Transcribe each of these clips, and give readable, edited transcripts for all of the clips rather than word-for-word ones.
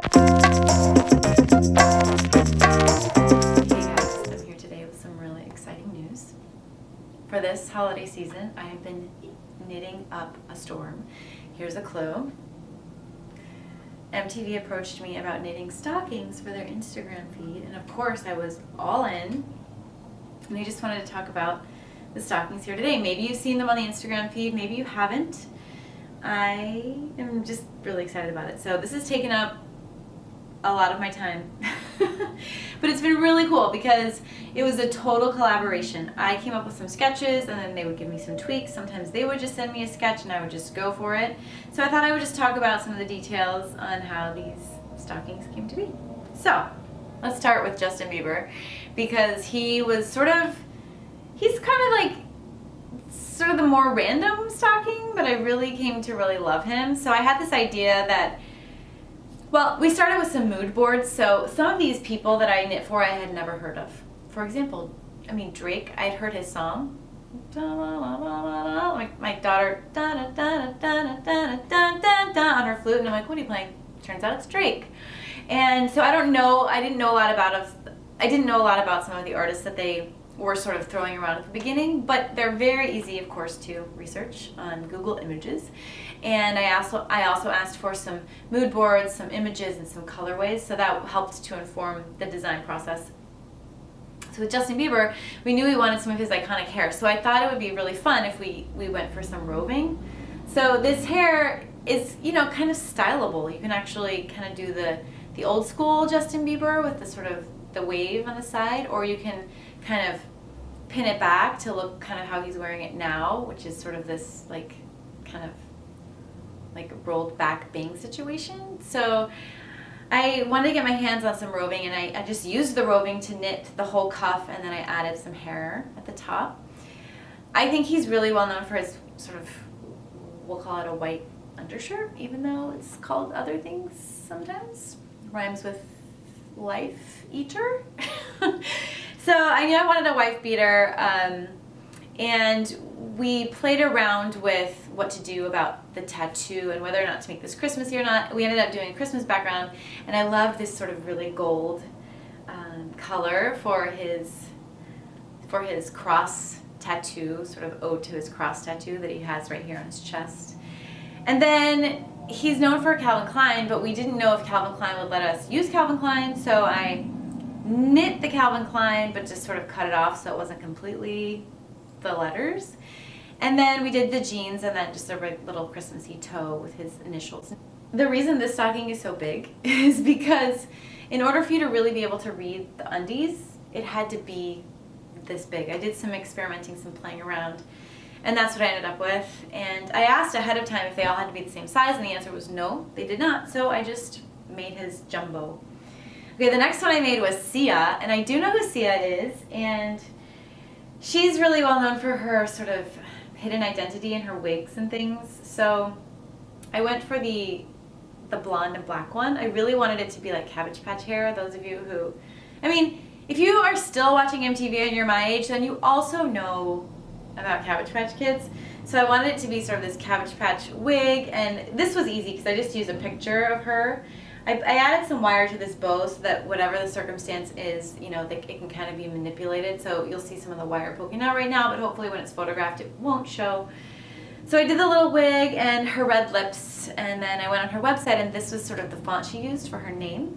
I'm here today with some really exciting news. For this holiday season, I have been knitting up a storm. Here's a clue. MTV approached me about knitting stockings for their Instagram feed, and of course I was all in. And I just wanted to talk about the stockings here today. Maybe you've seen them on the Instagram feed, maybe you haven't. I am just really excited about it. So this has taken up a lot of my time. But it's been really cool because it was a total collaboration. I came up with some sketches and then they would give me some tweaks. Sometimes they would just send me a sketch and I would just go for it. So I thought I would just talk about some of the details on how these stockings came to be. So let's start with Justin Bieber, because he was he's kind of like sort of the more random stocking, but I really came to really love him. So I had this idea that, well, we started with some mood boards. So some of these people that I knit for I had never heard of. For example, Drake, I'd heard his song. My daughter on her flute, and I'm like, what are you playing? Turns out it's Drake. And so I didn't know a lot about some of the artists that they were sort of throwing around at the beginning, but they're very easy, of course, to research on Google Images. And I also asked for some mood boards, some images, and some colorways, so that helped to inform the design process. So with Justin Bieber, we knew we wanted some of his iconic hair, so I thought it would be really fun if we went for some roving. So this hair is, kind of stylable. You can actually kind of do the old school Justin Bieber with the sort of the wave on the side, or you can kind of pin it back to look kind of how he's wearing it now, which is sort of this kind of rolled back bang situation. So I wanted to get my hands on some roving, and I just used the roving to knit the whole cuff, and then I added some hair at the top. I think he's really well known for his sort of, we'll call it a white undershirt, even though it's called other things sometimes. Rhymes with life eater. So I knew I wanted a wife beater, and we played around with what to do about the tattoo and whether or not to make this Christmassy or not. We ended up doing a Christmas background, and I loved this sort of really gold color for his cross tattoo, sort of ode to his cross tattoo that he has right here on his chest. And then he's known for Calvin Klein, but we didn't know if Calvin Klein would let us use Calvin Klein, so I knit the Calvin Klein, but just sort of cut it off so it wasn't completely the letters. And then we did the jeans, and then just a little Christmassy toe with his initials. The reason this stocking is so big is because in order for you to really be able to read the undies, it had to be this big. I did some experimenting, some playing around, and that's what I ended up with. And I asked ahead of time if they all had to be the same size, and the answer was no, they did not. So I just made his jumbo. Okay, the next one I made was Sia, and I do know who Sia is, and she's really well known for her sort of hidden identity and her wigs and things. So I went for the blonde and black one. I really wanted it to be like Cabbage Patch hair. Those of you who, if you are still watching MTV and you're my age, then you also know about Cabbage Patch Kids. So I wanted it to be sort of this Cabbage Patch wig, and this was easy because I just used a picture of her. I added some wire to this bow so that whatever the circumstance is, it can kind of be manipulated. So you'll see some of the wire poking out right now, but hopefully when it's photographed it won't show. So I did the little wig and her red lips, and then I went on her website, and this was sort of the font she used for her name.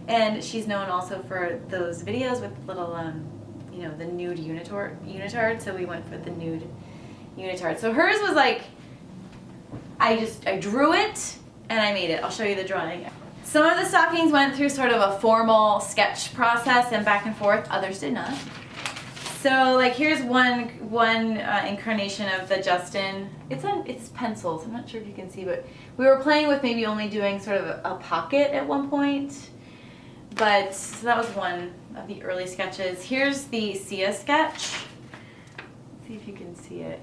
And she's known also for those videos with little, the nude unitard, so we went for the nude unitard. So hers was like, I drew it and I made it. I'll show you the drawing. Some of the stockings went through sort of a formal sketch process and back and forth, others did not. So here's one incarnation of the Justin. It's pencils, I'm not sure if you can see, but we were playing with maybe only doing sort of a pocket at one point. But so that was one of the early sketches. Here's the Sia sketch. Let's see if you can see it.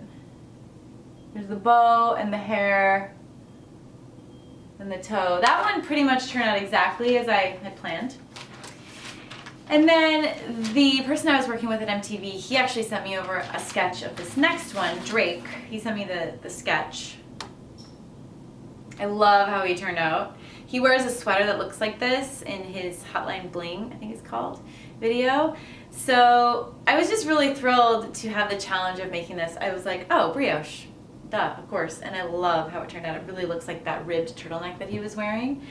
There's the bow and the hair and the toe. That one pretty much turned out exactly as I had planned. And then the person I was working with at MTV, he actually sent me over a sketch of this next one, Drake. He sent me the sketch. I love how he turned out. He wears a sweater that looks like this in his Hotline Bling, I think it's called, video. So I was just really thrilled to have the challenge of making this. I was like, oh, brioche, duh, of course. And I love how it turned out. It really looks like that ribbed turtleneck that he was wearing.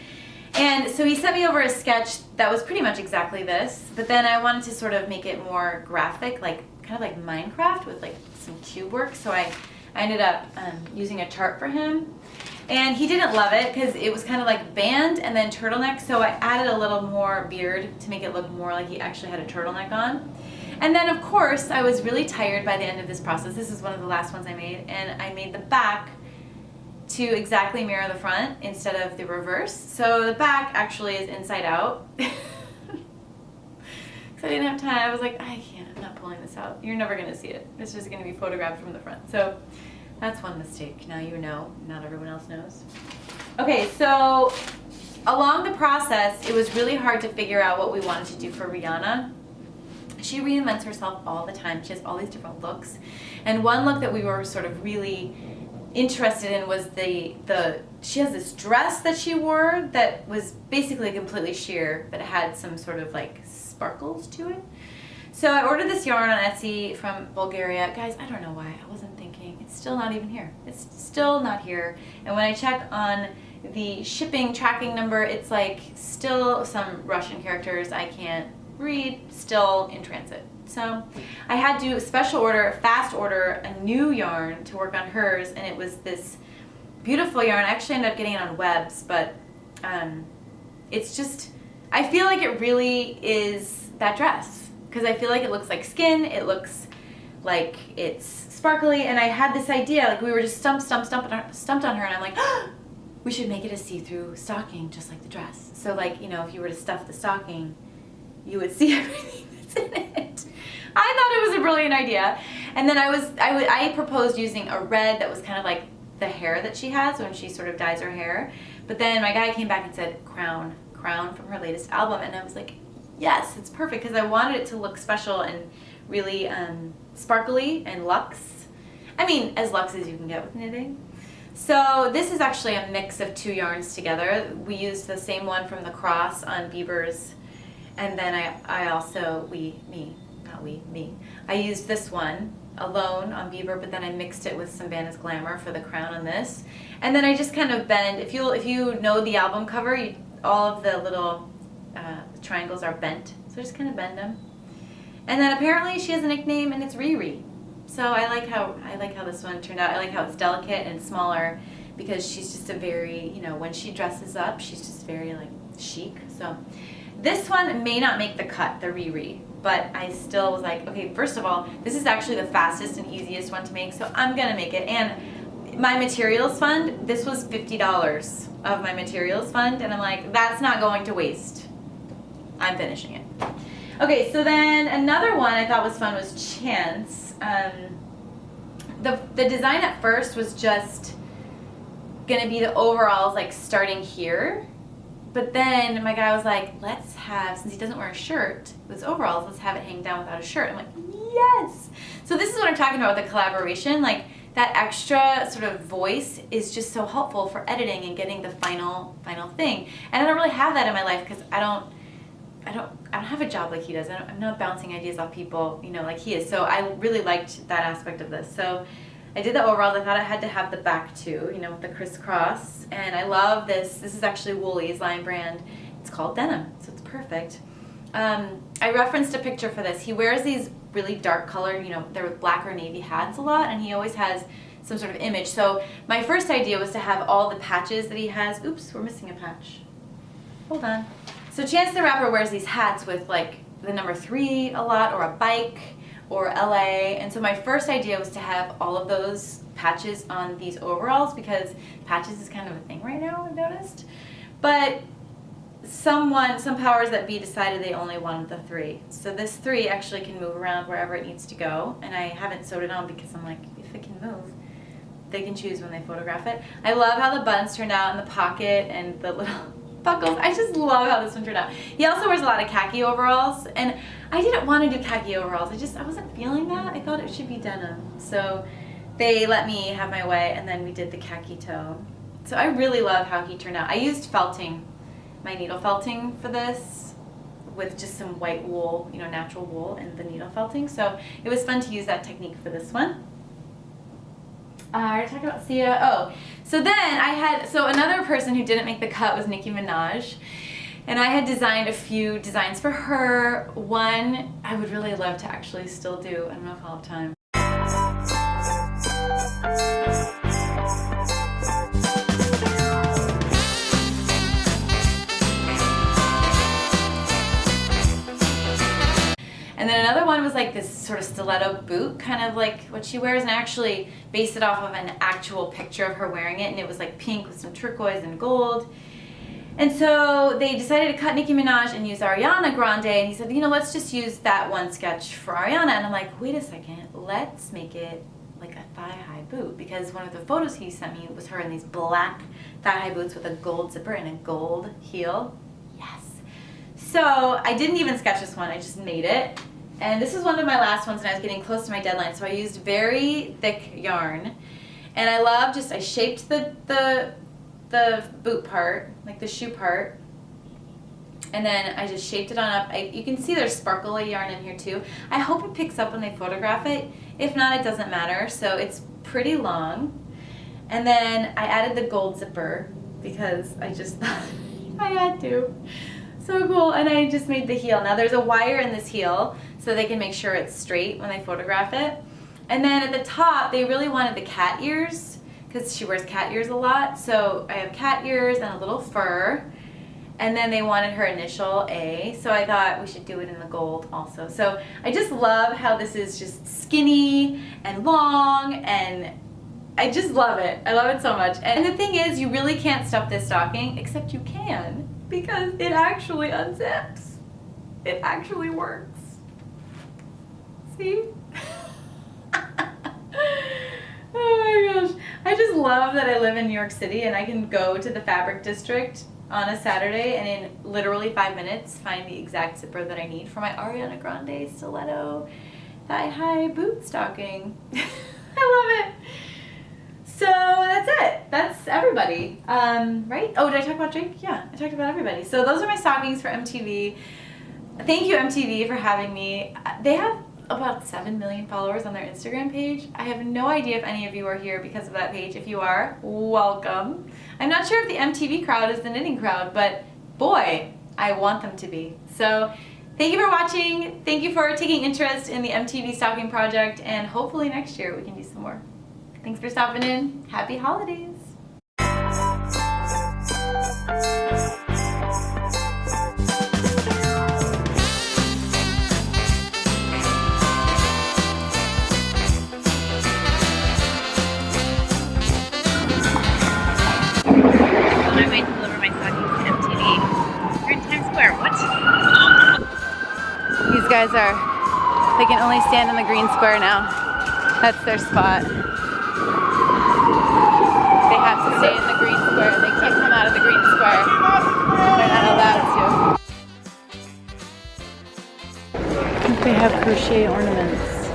And so he sent me over a sketch that was pretty much exactly this, but then I wanted to sort of make it more graphic, like kind of like Minecraft with like some cube work. So I ended up using a chart for him. And he didn't love it because it was kind of like band and then turtleneck, so I added a little more beard to make it look more like he actually had a turtleneck on. And then of course I was really tired by the end of this process. This is one of the last ones I made, and I made the back to exactly mirror the front instead of the reverse. So the back actually is inside out. Because I didn't have time. I was like, I can't, I'm not pulling this out. You're never gonna see it. It's just gonna be photographed from the front. So that's one mistake. Now you know, not everyone else knows. Okay, so along the process, it was really hard to figure out what we wanted to do for Rihanna. She reinvents herself all the time. She has all these different looks. And one look that we were sort of really interested in was she has this dress that she wore that was basically completely sheer, but it had some sort of like sparkles to it. So I ordered this yarn on Etsy from Bulgaria. Guys, I don't know why. I wasn't thinking. It's still not even here. It's still not here. And when I check on the shipping tracking number, it's like still some Russian characters I can't read, still in transit. So I had to special order, fast order a new yarn to work on hers, and it was this beautiful yarn. I actually ended up getting it on Webs, but it's just, I feel like it really is that dress, because I feel like it looks like skin, it looks like it's sparkly, and I had this idea, like we were just stumped on her, and I'm like, oh, we should make it a see-through stocking, just like the dress. So like, you know, if you were to stuff the stocking, you would see everything that's in it. I thought it was a brilliant idea. And then I proposed using a red that was kind of like the hair that she has when she sort of dyes her hair. But then my guy came back and said, crown from her latest album. And I was like, yes, it's perfect, because I wanted it to look special and really sparkly and luxe. I mean, as luxe as you can get with knitting. So this is actually a mix of two yarns together. We used the same one from the cross on Bieber's, and then I also, I used this one alone on Bieber, but then I mixed it with some Banda's Glamour for the crown on this. And then I just kind of bend, if you know the album cover, all of the little triangles are bent, so just kind of bend them. And then apparently she has a nickname, and it's Riri. So I like how this one turned out. I like how it's delicate and smaller, because she's just a very, you know, when she dresses up, she's just very like chic. So this one may not make the cut, the Riri, but I still was like, okay, first of all, this is actually the fastest and easiest one to make, so I'm gonna make it. And my materials fund, this was $50 of my materials fund, and I'm like, that's not going to waste. I'm finishing it. Okay, so then another one I thought was fun was Chance. The design at first was just gonna be the overalls like starting here, but then my guy was like, let's have, since he doesn't wear a shirt with his overalls, let's have it hang down without a shirt. I'm like, yes! So this is what I'm talking about with the collaboration, like that extra sort of voice is just so helpful for editing and getting the final thing. And I don't really have that in my life, because I don't have a job like he does. I'm not bouncing ideas off people, you know, like he is. So I really liked that aspect of this. So I did the overalls. I thought I had to have the back too, you know, with the crisscross. And I love this. This is actually Woolly's line brand. It's called denim, so it's perfect. I referenced a picture for this. He wears these really dark colored, you know, they're black or navy hats a lot, and he always has some sort of image. So my first idea was to have all the patches that he has. Oops, we're missing a patch. Hold on. So Chance the Rapper wears these hats with like the number 3 a lot, or a bike, or LA. And so my first idea was to have all of those patches on these overalls, because patches is kind of a thing right now, I've noticed. But some powers that be decided they only wanted the 3. So this 3 actually can move around wherever it needs to go. And I haven't sewed it on because I'm like, if it can move, they can choose when they photograph it. I love how the buttons turned out in the pocket and the little buckles. I just love how this one turned out. He also wears a lot of khaki overalls, and I didn't want to do khaki overalls. I wasn't feeling that. I thought it should be denim. So they let me have my way, and then we did the khaki toe. So I really love how he turned out. I used felting, my needle felting for this, with just some white wool, you know, natural wool and the needle felting. So it was fun to use that technique for this one. I already talked about Sia. Oh, so then so another person who didn't make the cut was Nicki Minaj. And I had designed a few designs for her. One I would really love to actually still do. I don't know if I'll have time. And then another one was like this sort of stiletto boot, kind of like what she wears, and I actually based it off of an actual picture of her wearing it, and it was like pink with some turquoise and gold. And so they decided to cut Nicki Minaj and use Ariana Grande, and he said, you know, let's just use that one sketch for Ariana. And I'm like, wait a second, let's make it like a thigh-high boot, because one of the photos he sent me was her in these black thigh-high boots with a gold zipper and a gold heel. Yes. So I didn't even sketch this one, I just made it. And this is one of my last ones, and I was getting close to my deadline, so I used very thick yarn. And I shaped the boot part, like the shoe part, and then I just shaped it on up. You can see there's sparkly yarn in here too. I hope it picks up when they photograph it. If not, it doesn't matter. So it's pretty long. And then I added the gold zipper because I just thought I had to. So cool. And I just made the heel. Now there's a wire in this heel so they can make sure it's straight when they photograph it. And then at the top, they really wanted the cat ears, because she wears cat ears a lot. So I have cat ears and a little fur. And then they wanted her initial A, so I thought we should do it in the gold also. So I just love how this is just skinny and long, and I just love it. I love it so much. And the thing is, you really can't stuff this stocking, except you can, because it actually unzips. It actually works. See? Oh my gosh. I just love that I live in New York City and I can go to the fabric district on a Saturday and in literally 5 minutes find the exact zipper that I need for my Ariana Grande stiletto thigh-high boot stocking. I love it. So that's it. That's everybody. Right? Oh, did I talk about Drake? Yeah, I talked about everybody. So those are my stockings for MTV. Thank you, MTV, for having me. They have about 7 million followers on their Instagram page. I have no idea if any of you are here because of that page. If you are, welcome. I'm not sure if the MTV crowd is the knitting crowd, but boy, I want them to be. So thank you for watching. Thank you for taking interest in the MTV Stocking project, and hopefully next year we can do some more. Thanks for stopping in. Happy holidays. These guys they can only stand in the green square now. That's their spot. They have to stay in the green square. They can't come out of the green square. They're not allowed to. They have crochet ornaments.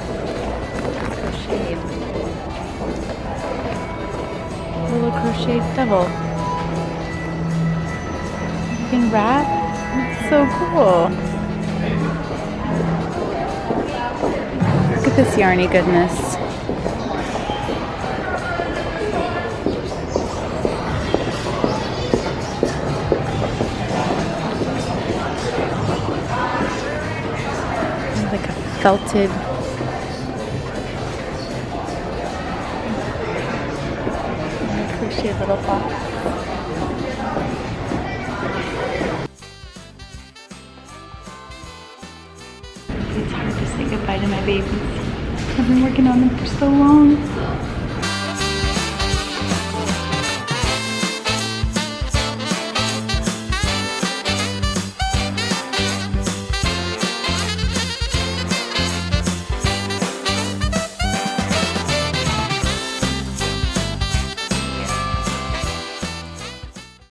Crocheted. Little crocheted devil. You can wrap. It's so cool. Look at this yarny goodness. It's like a felted crochet little box. It's hard to say goodbye to my babies. I've been working on them for so long.